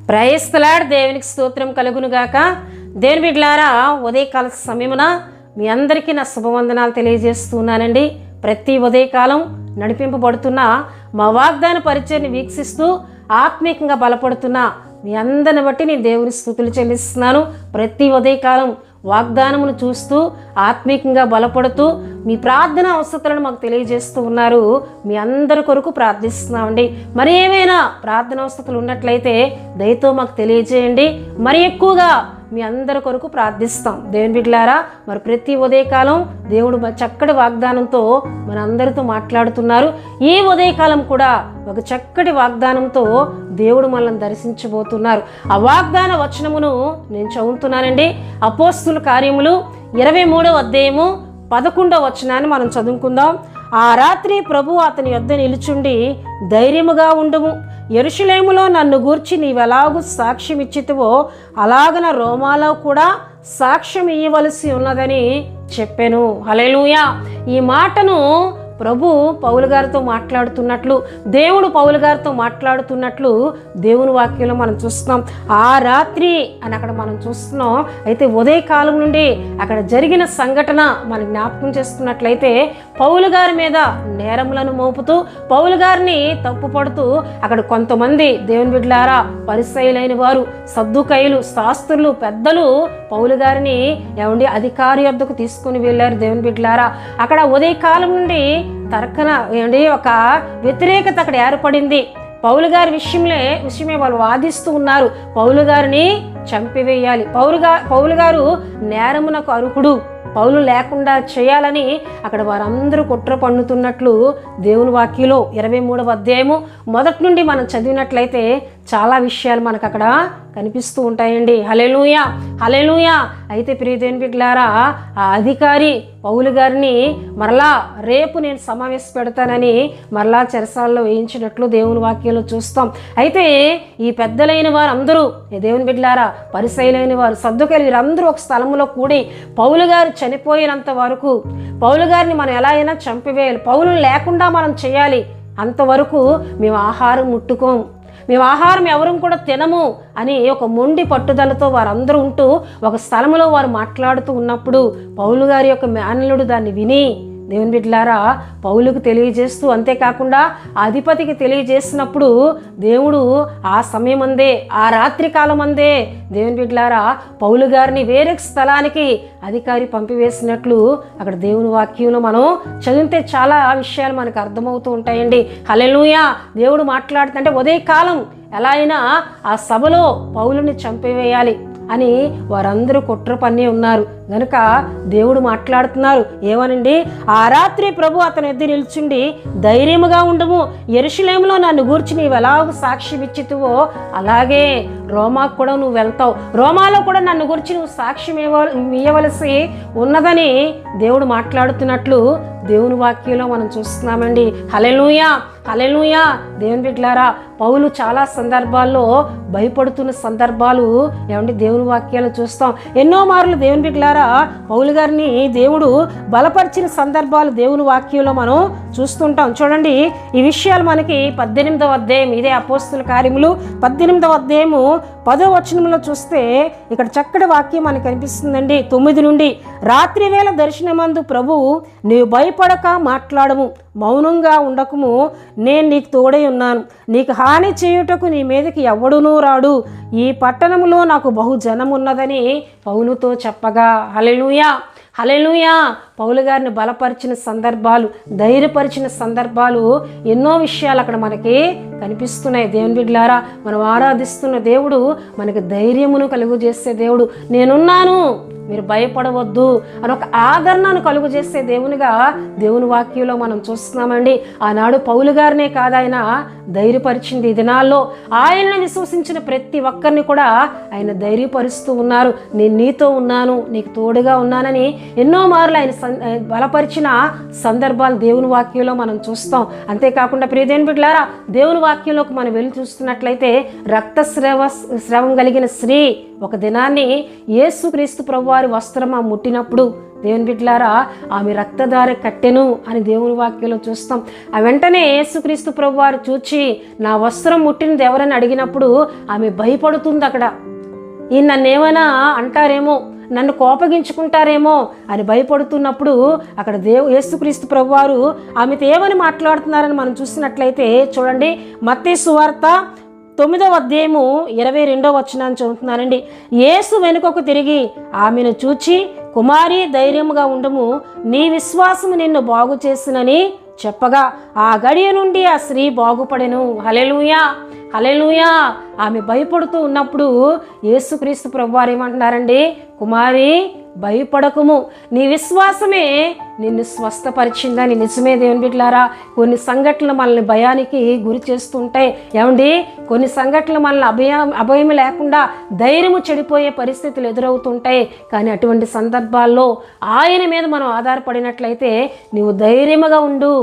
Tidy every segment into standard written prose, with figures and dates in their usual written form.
Praise the lord. దేవునికి స్తోత్రం కలుగునుగాక. దేవుని బిడ్డలారా, ఉదయకాల సమయమున మీ అందరికీ నా శుభవందనాలు తెలియజేస్తున్నానండి. ప్రతి ఉదయకాలం నడిపింపబడుతున్న మా వాగ్దాన పరిచయాన్ని వీక్షిస్తూ ఆత్మీయంగా బలపడుతున్న మీ అందరిని బట్టి నేను దేవుని స్తుతులు చెల్లిస్తున్నాను. ప్రతి ఉదయకాలం వాగ్దానమును చూస్తూ ఆత్మీయంగా బలపడుతూ మీ ప్రార్థన అవసరాలను మాకు తెలియజేస్తూ ఉన్నారు. మీ అందరి కొరకు ప్రార్థిస్తున్నామండి. మరి ఏమైనా ప్రార్థన అవసరాలు ఉన్నట్లయితే దయతో మాకు తెలియజేయండి. మరి ఎక్కువగా మీ అందరి కొరకు ప్రార్థిస్తాం. దేవుని బిడ్డలారా, మరి ప్రతి ఉదయకాలం దేవుడు చక్కటి వాగ్దానంతో మన అందరితో మాట్లాడుతున్నారు. ఈ ఉదయకాలం కూడా ఒక చక్కటి వాగ్దానంతో దేవుడు మనల్ని దర్శించబోతున్నారు. ఆ వాగ్దాన వచనమును నేను చదువుతున్నానండి. అపోస్తుల కార్యములు 23వ అధ్యాయము 11వ వచనాన్ని మనం చదువుకుందాం. ఆ రాత్రి ప్రభు అతని యొద్ద నిలుచుండి, ధైర్యముగా ఉండుము, యెరూషలేములో నన్ను గూర్చి నీవెలాగూ సాక్ష్యం ఇచ్చితివో అలాగన రోమాలో కూడా సాక్ష్యం ఇయ్యవలసి ఉన్నదని చెప్పాను. హల్లెలూయా. ఈ మాటను ప్రభు పౌలు గారితో మాట్లాడుతున్నట్లు, దేవుడు పౌలు గారితో మాట్లాడుతున్నట్లు దేవుని వాక్యంలో మనం చూస్తున్నాం. ఆ రాత్రి అని అక్కడ మనం చూస్తున్నాం. అయితే ఉదయకాలం నుండి అక్కడ జరిగిన సంఘటన మనం జ్ఞాపకం చేసుకున్నట్లయితే పౌలు గారి మీద నేరములను మోపుతూ పౌలు గారిని తప్పుపడుతూ అక్కడ కొంతమంది దేవుని బిడ్డలారా, పరిసయ్యులైన వారు, సద్దుకయ్యులు, శాస్త్రులు, పెద్దలు పౌలు గారిని అధికారి వద్దకు తీసుకుని వెళ్ళారు. దేవుని బిడ్డలారా, అక్కడ ఉదయకాలం నుండి తర్కన ఒక వ్యతిరేకత అక్కడ ఏర్పడింది. పౌలు గారి విషయమే వాళ్ళు వాదిస్తూ ఉన్నారు. పౌలు గారిని చంపివేయాలి, పౌలు గారు నేరమునకు అర్హుడు, పౌలు లేకుండా చేయాలని అక్కడ వారందరూ కుట్ర పన్నుతున్నట్లు దేవుని వాక్యంలో 23వ అధ్యాయము మొదటి నుండి మనం చదివినట్లయితే చాలా విషయాలు మనకు అక్కడ కనిపిస్తూ ఉంటాయండి. హల్లెలూయా, హల్లెలూయా. అయితే ప్రియ దేవుని బిడ్డలారా, ఆ అధికారి పౌలు గారిని మరలా రేపు నేను సమావేశ పెడతానని మరలా చెరసాలలో వేయించినట్లు దేవుని వాక్యంలో చూస్తాం. అయితే ఈ పెద్దలైన వారు అందరూ, దేవుని బిడ్డలారా, పరిసయ్యులైన వారు, సద్దుకయ్యులు, వీరందరూ ఒక స్థలంలో కూడి పౌలు గారు చనిపోయినంత వరకు పౌలు గారిని మనం ఎలా అయినా చంపివేయాలి, పౌలు లేకుండా మనం చేయాలి, అంతవరకు మేము ఆహారం ముట్టుకోం, మేము ఆహారం ఎవరం కూడా తినము అని ఒక మొండి పట్టుదలతో వారందరూ ఉంటూ ఒక స్థలంలో వారు మాట్లాడుతూ ఉన్నప్పుడు పౌలు గారి యొక్క మేనలుడు దాన్ని విని దేవుని బిడ్డలారా పౌలుకు తెలియజేస్తూ, అంతేకాకుండా అధిపతికి తెలియజేసినప్పుడు దేవుడు ఆ సమయం అందే, ఆ రాత్రి కాలం అందే దేవుని బిడ్డలారా పౌలు గారిని వేరే స్థలానికి అధికారి పంపివేసినట్లు అక్కడ దేవుని వాక్యంలో మనం చదివితే చాలా విషయాలు మనకు అర్థమవుతూ ఉంటాయండి. హల్లెలూయా. దేవుడు మాట్లాడుతుంటే ఉదయకాలం ఎలా అయినా ఆ సభలో పౌలుని చంపివేయాలి అని వారందరూ కుట్ర పన్ని ఉన్నారు గనుక దేవుడు మాట్లాడుతున్నారు. ఏమనండి, ఆ రాత్రి ప్రభు అతని ఎద్దు నిల్చుండి, ధైర్యముగా ఉండము, యెరూషలేములో నన్ను గూర్చి నీవు ఎలాగూ సాక్ష్యం ఇచ్చితివో అలాగే రోమాకు కూడా నువ్వు వెళ్తావు, రోమాలో కూడా నన్ను గురించి నువ్వు సాక్ష్యం ఇవ్వవలసి ఉన్నదని దేవుడు మాట్లాడుతున్నట్లు దేవుని వాక్యంలో మనం చూస్తున్నామండి. హల్లెలూయా, హల్లెలూయా. దేవుని బిడ్డలారా, పౌలు చాలా సందర్భాల్లో భయపడుతున్న సందర్భాలు దేవుని వాక్యాలు చూస్తాం. ఎన్నో మార్లు దేవుని బిడ్డలారా పౌలు గారిని దేవుడు బలపరిచిన సందర్భాలు దేవుని వాక్యంలో మనం చూస్తుంటాం. చూడండి, ఈ విషయాలు మనకి 18వ అధ్యాయం, ఇదే అపోస్తుల కార్యములు 18వ అధ్యాయము 10వ వచనంలో చూస్తే ఇక్కడ చక్కటి వాక్యం మనకు కనిపిస్తుందండి. 9 నుండి, రాత్రి వేళ దర్శనమందు ప్రభువు, నీవు భయపడక మాట్లాడము, మౌనంగా ఉండకము, నేను నీకు తోడై ఉన్నాను, నీకు హాని చేయుటకు నీ మీదకి ఎవడునూ రాడు, ఈ పట్టణంలో నాకు బహు జనం ఉన్నదని పౌలుతో చెప్పగా. హల్లెలూయా, హల్లెలూయా. పౌలు గారిని బలపరిచిన సందర్భాలు, ధైర్యపరిచిన సందర్భాలు ఎన్నో విషయాలు అక్కడ మనకి కనిపిస్తున్నాయి. దేవుని బిడ్డలారా, మనం ఆరాధిస్తున్న దేవుడు మనకి ధైర్యమును కలుగు చేసే దేవుడు. నేనున్నాను, మీరు భయపడవద్దు అని ఒక ఆదరణను కలుగు చేసే దేవునిగా దేవుని వాక్యంలో మనం చూస్తున్నామండి. ఆనాడు పౌలు గారినే కాదు ఆయన ధైర్యపరిచింది. ఈ దినాల్లో ఆయనను విశ్వసించిన ప్రతి ఒక్కరిని కూడా ఆయన ధైర్యపరుస్తూ ఉన్నారు. నేను నీతో ఉన్నాను, నీకు తోడుగా ఉన్నానని ఎన్నో మార్లు ఆయన బలపరిచిన సందర్భాలు దేవుని వాక్యంలో మనం చూస్తాం. అంతేకాకుండా ప్రియ దేవుని బిడ్డలారా, దేవుని వాక్యంలోకి మనం వెళ్ళి చూస్తున్నట్లయితే రక్తస్రావం కలిగిన స్త్రీ ఒక దినాన్ని యేసుక్రీస్తు ప్రభువారి వస్త్రం ముట్టినప్పుడు దేవుని బిడ్డలారా ఆమె రక్తధార కట్టెను అని దేవుని వాక్యంలో చూస్తాం. ఆ వెంటనే యేసుక్రీస్తు ప్రభువారు చూచి నా వస్త్రం ముట్టినది ఎవరని అడిగినప్పుడు ఆమె భయపడుతుంది. అక్కడ ఈ నన్నేమైనా అంటారేమో, నన్ను కోపగించుకుంటారేమో అని భయపడుతున్నప్పుడు అక్కడ యేసుక్రీస్తు ప్రభువారు ఆమెతో ఏమని మాట్లాడుతున్నారని మనం చూసినట్లయితే చూడండి, మత్తయి సువార్త 9వ అధ్యాయము 22వ వచనాన్ని చదువుతున్నానండి. యేసు వెనుకకు తిరిగి ఆమెను చూచి, కుమారి ధైర్యముగా ఉండము, నీ విశ్వాసము నిన్ను బాగు చేసినని చెప్పగా ఆ గడియ నుండి ఆ స్త్రీ బాగుపడెను. హల్లెలూయా, హల్లెలూయా. ఆమె భయపడుతూ ఉన్నప్పుడు యేసుక్రీస్తు ప్రభువారు ఏమంటున్నారండి, కుమారి భయపడకుము, నీ విశ్వాసమే నిన్ను స్వస్థపరిచిందని. నిజమే దేవుని బిడ్డలారా, కొన్ని సంఘటనలు మనల్ని భయానికి గురి చేస్తుంటాయి. ఏమండి, కొన్ని సంఘటనలు మనల్ని అభయం లేకుండా ధైర్యము చెడిపోయే పరిస్థితులు ఎదురవుతుంటాయి. కానీ అటువంటి సందర్భాల్లో ఆయన మీద మనం ఆధారపడినట్లయితే నీవు ధైర్యముగా ఉండు,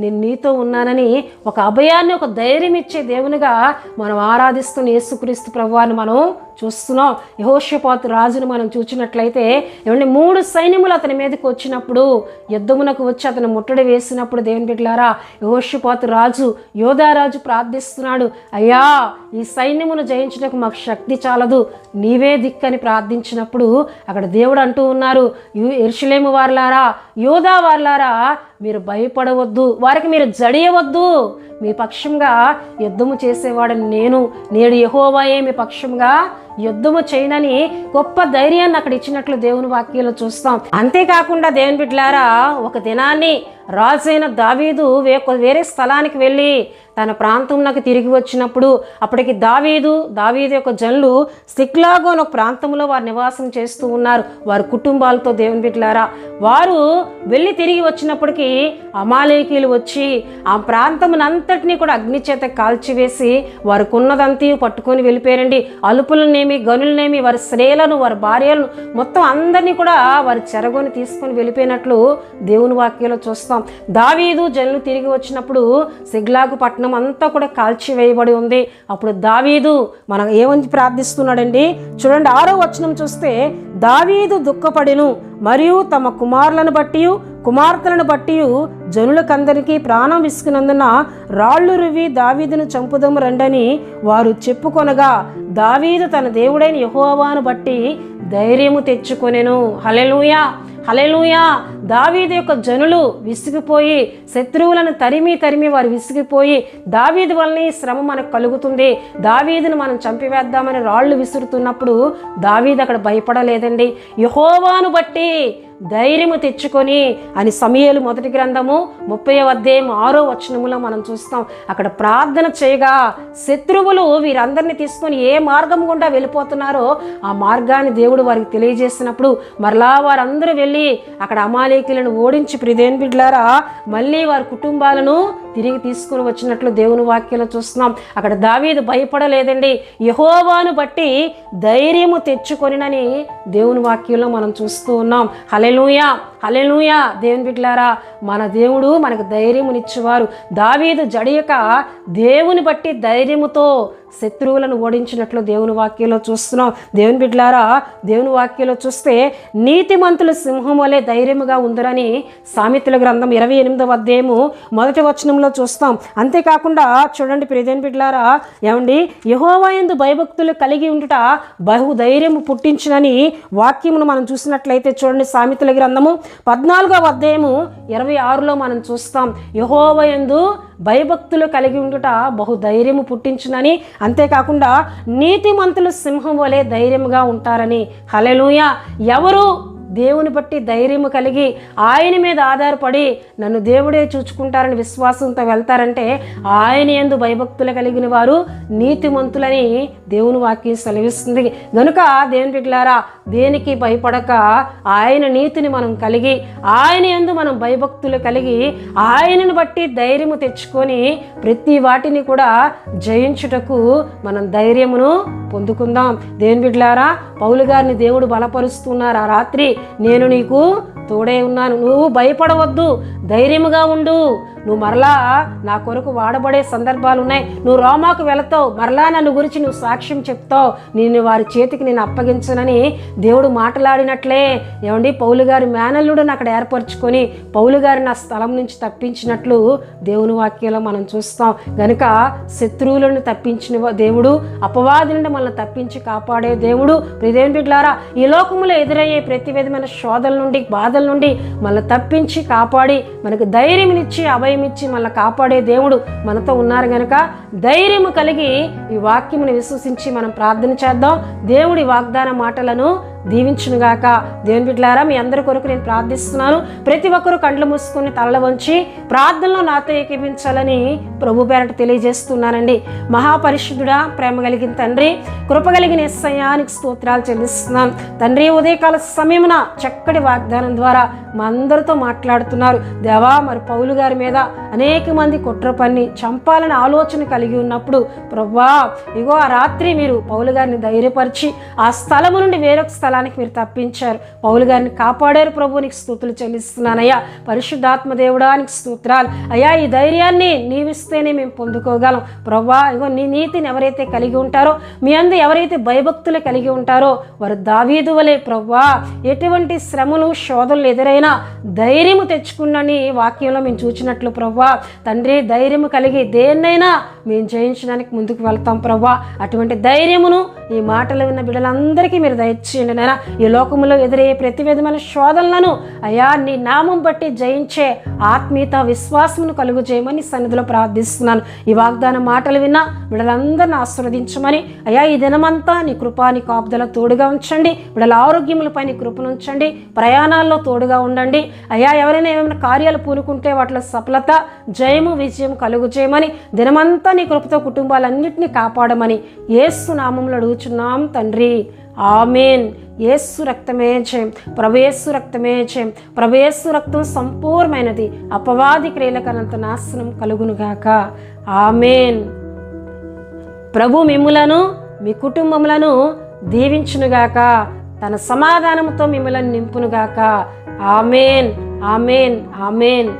నేను నీతో ఉన్నానని ఒక అభయాన్ని, ఒక ధైర్యం ఇచ్చే దేవునిగా మనం ఆరాధిస్తున్న యేసుక్రీస్తు ప్రభువారిని మనం చూస్తున్నాం. యెహోషాపాతు రాజును మనం చూసినట్లయితే ఏమంటే 3 సైన్యములు అతని మీదకి వచ్చినప్పుడు, యుద్ధమునకు వచ్చి అతను ముట్టడి వేసినప్పుడు దేవుని బిడ్డలారా యెహోషాపాతు రాజు, యోధారాజు ప్రార్థిస్తున్నాడు, అయ్యా ఈ సైన్యమును జయించడానికి మాకు శక్తి చాలదు, నీవే దిక్కని ప్రార్థించినప్పుడు అక్కడ దేవుడు అంటూ ఉన్నారు, యెరూషలేము వారలారా, యోధా వారలారా, మీరు భయపడవద్దు, వారికి మీరు జడియవద్దు, మీ పక్షంగా యుద్ధము చేసేవాడని నేడు యెహోవాయే మీ పక్షంగా యుద్ధము చేయనని గొప్ప ధైర్యాన్ని అక్కడ ఇచ్చినట్లు దేవుని వాక్యంలో చూస్తాం. అంతేకాకుండా దేవుని బిడ్డలారా ఒక దినాన్ని రాజైన దావీదు వేరే స్థలానికి వెళ్ళి తన ప్రాంతంలోకి తిరిగి వచ్చినప్పుడు అప్పటికి దావీదు యొక్క జనులు సిక్లాగు అనే ఒక ప్రాంతంలో వారు నివాసం చేస్తూ ఉన్నారు, వారి కుటుంబాలతో. దేవుని బిడ్డలారా వారు వెళ్ళి తిరిగి వచ్చినప్పటికీ అమాలేకీయులు వచ్చి ఆ ప్రాంతమునంతటినీ కూడా అగ్ని చేత కాల్చివేసి వారికి ఉన్నదంతా పట్టుకొని వెళ్ళిపోయారండి. అలుపులనేమి, గనులనేమి, వారి స్త్రీలను, వారి భార్యలను, మొత్తం అందరినీ కూడా వారి చెరగొని తీసుకొని వెళ్ళిపోయినట్లు దేవుని వాక్యంలో చూస్తాం. దావీదు జనులు తిరిగి వచ్చినప్పుడు సిగ్లాగు పట్టణం అంతా కూడా కాల్చివేయబడి ఉంది. అప్పుడు దావీదు మనం ఏమని ప్రార్థిస్తున్నాడండి చూడండి, 6వ వచనం చూస్తే, దావీదు దుఃఖపడెను మరియు తమ కుమారులను బట్టి కుమార్తెలను బట్టి జనులకందరికీ ప్రాణం విసుకునందున రాళ్ళు రువి దావీదును చంపుదము రండని వారు చెప్పుకొనగా దావీదు తన దేవుడైన యెహోవాను బట్టి ధైర్యము తెచ్చుకొనెను. హల్లెలూయా, హల్లెలూయా. దావీదు యొక్క జనులు విసిగిపోయి శత్రువులను తరిమి వారు విసిగిపోయి, దావీదు వలన ఈ శ్రమ మనకు కలుగుతుంది, దావీదును మనం చంపివేద్దామని రాళ్ళు విసురుతున్నప్పుడు దావీదు అక్కడ భయపడలేదండి. యెహోవాను బట్టి ధైర్యము తెచ్చుకొని అని సమూయేలు 1 గ్రంథము 30వ అధ్యాయం 6వ వచనములో మనం చూస్తాం. అక్కడ ప్రార్థన చేయగా శత్రువులు వీరందరినీ తీసుకొని ఏ మార్గం గుండా వెళ్ళిపోతున్నారో ఆ మార్గాన్ని దేవుడు వారికి తెలియజేసినప్పుడు మరలా వారందరూ వెళ్ళి అక్కడ అమాలేకీయులను ఓడించి ప్రియదేవుని బిడ్డలారా మళ్ళీ వారి కుటుంబాలను తిరిగి తీసుకుని వచ్చినట్లు దేవుని వాక్యంలో చూస్తున్నాం. అక్కడ దావీదు భయపడలేదండి, యెహోవాను బట్టి ధైర్యము తెచ్చుకొనినని దేవుని వాక్యంలో మనం చూస్తూ ఉన్నాం. హల్లెలూయా, హల్లెలూయా. దేవుని బిడ్డలారా మన దేవుడు మనకు ధైర్యమునిచ్చేవారు. దావీదు జడియక దేవుని బట్టి ధైర్యముతో శత్రువులను ఓడించినట్లు దేవుని వాక్యంలో చూస్తున్నాం. దేవుని బిడ్డలారా దేవుని వాక్యంలో చూస్తే నీతిమంతులు సింహం వలె ధైర్యముగా ఉందరని సామెతల గ్రంథం 28వ అధ్యాయము 1వ వచనంలో చూస్తాం. అంతేకాకుండా చూడండి ప్రియదేవుని బిడ్డలారా ఏమండి, యెహోవా యందు భయభక్తులు కలిగి ఉండుట బహు ధైర్యము పుట్టించునని వాక్యమును మనం చూసినట్లయితే చూడండి సామెతల గ్రంథము 14వ అధ్యాయము 26లో మనం చూస్తాం. యెహోవా యందు భయభక్తులు కలిగి ఉండుట బహు ధైర్యము పుట్టించునని, అంతేకాకుండా నీతిమంతులు సింహం వలె ధైర్యముగా ఉంటారని. హల్లెలూయా. ఎవరు దేవుని బట్టి ధైర్యము కలిగి ఆయన మీద ఆధారపడి నన్ను దేవుడే చూచుకుంటారని విశ్వాసంతో వెళ్తారంటే ఆయన యందు భయభక్తులు కలిగిన వారు నీతిమంతులని దేవుని వాక్యం సెలవిస్తుంది. గనుక దేవుని బిడ్డలారా దేనికి భయపడక ఆయన నీతిని మనం కలిగి ఆయన యందు మనం భయభక్తులు కలిగి ఆయనను బట్టి ధైర్యము తెచ్చుకొని ప్రతి వాటిని కూడా జయించుటకు మనం ధైర్యమును పొందుకుందాం. దేవుని బిడ్డలారా, పౌలు గారిని దేవుడు బలపరుస్తున్నారు. ఆ రాత్రి నేను నీకు తోడే ఉన్నాను, నువ్వు భయపడవద్దు, ధైర్యముగా ఉండు, నువ్వు మరలా నా కొరకు వాడబడే సందర్భాలు ఉన్నాయి, నువ్వు రోమాకు వెళతావు, మరలా నన్ను గురించి నువ్వు సాక్ష్యం చెప్తావు, నేను వారి చేతికి నేను అప్పగించనని దేవుడు మాట్లాడినట్లే ఏమండి పౌలు గారి మేనల్లుడిని అక్కడ ఏర్పరచుకొని పౌలు గారిని ఆ స్థలం నుంచి తప్పించినట్లు దేవుని వాక్యంలో మనం చూస్తాం. గనుక శత్రువులను తప్పించిన దేవుడు, అపవాది నుండి మనల్ని తప్పించి కాపాడే దేవుడు. దేవుని బిడ్డలారా, ఈ లోకములో ఎదురయ్యే ప్రతి విధమైన శోధల నుండి, బాధల నుండి మనల్ని తప్పించి కాపాడి మనకు ధైర్యమిచ్చి అభయమిచ్చి మనల్ని కాపాడే దేవుడు మనతో ఉన్నారు. గనుక ధైర్యము కలిగి ఈ వాక్యమును విశ్వసించి మనం ప్రార్థన చేద్దాం. దేవుడి వాగ్దాన మాటలను దీవించునుగాక. దేవుని బిడ్డలారా, మీ అందరి కొరకు నేను ప్రార్థిస్తున్నాను. ప్రతి ఒక్కరూ కండ్లు మూసుకొని తలలు వంచి ప్రార్థనలో నాతో ఏకీభించాలని ప్రభు పేరట తెలియజేస్తున్నానండి. మహాపరిశుద్ధుడా, ప్రేమ కలిగిన తండ్రి, కృప కలిగిన యేసయ్యా నీకు స్తోత్రాలు చెల్లిస్తున్నాను. తండ్రి, ఉదయకాల సమయమున చక్కటి వాగ్దానం ద్వారా మా అందరితో మాట్లాడుతున్నారు. దేవా, మరి పౌలు గారి మీద అనేక మంది కుట్ర పన్ని చంపాలని ఆలోచన కలిగి ఉన్నప్పుడు ప్రభువా, ఇగో ఆ రాత్రి మీరు పౌలు గారిని ధైర్యపరిచి ఆ స్థలము నుండి వేరొక స్థలానికి మీరు తప్పించారు. పౌలు గారిని కాపాడారు. ప్రభు నీకు స్తుతులు చెల్లిస్తున్నానయ్యా. పరిశుద్ధాత్మ దేవుడా నీకు స్తోత్రాలు అయ్యా. ఈ ధైర్యాన్ని నీవిస్తేనే మేము పొందుకోగలం. ప్రభువా, ఇగో నీ నీతిని ఎవరైతే కలిగి ఉంటారో, మీ అందు ఎవరైతే భయభక్తులు కలిగి ఉంటారో వారు దావీదు వలె ప్రభువా, ఎటువంటి శ్రమలు శోధనలు ఎదురైనా ధైర్యము తెచ్చుకున్నని వాక్యంలో మేము చూచినట్లు ప్రభువా, తండ్రి, ధైర్యము కలిగి దేన్నైనా మేము జయించడానికి ముందుకు వెళ్తాం ప్రభువా. అటువంటి ధైర్యమును ఈ మాటలు విన్న బిడ్డలందరికీ మీరు దయచేయండి నాయనా. ఈ లోకములో ఎదురయ్యే ప్రతి విధమైన శోధనలను అయ్యా నీ నామం బట్టి జయించే ఆత్మీయత, విశ్వాసమును కలుగు చేయమని సన్నిధిలో ప్రార్థిస్తున్నాను. ఈ వాగ్దాన మాటలు విన్నా బిడ్డలందరిని ఆశీర్వదించమని అయ్యా, ఈ దినమంతా నీ కృపా, నీ కాపుదల తోడుగా ఉంచండి. బిడ్డల ఆరోగ్యములపై నీ కృపను ఉంచండి. ప్రయాణాల్లో తోడుగా ఉండండి అయ్యా. ఎవరైనా ఏమైనా కార్యాలు పూనుకుంటే వాటిలో సఫలత, జయము, విజయం కలుగు చేయమని, దినమంతా నీ కృపతో కుటుంబాలన్నింటినీ కాపాడమని యేసు నామములో అడుగుచున్నాం తండ్రి. ఆమేన్. యేసు రక్తమే జయం, ప్రభుయేసు రక్తమే జయం, ప్రభుయేసు రక్తం సంపూర్ణమైనది. అపవాది క్రియలకనంత నాశనం కలుగునుగాక. ఆమేన్. ప్రభు మిమ్ములను మీ కుటుంబములను దీవించునుగాక, తన సమాధానముతో మిమ్మల్ని నింపునుగాక. ఆమేన్, ఆమేన్, ఆమేన్.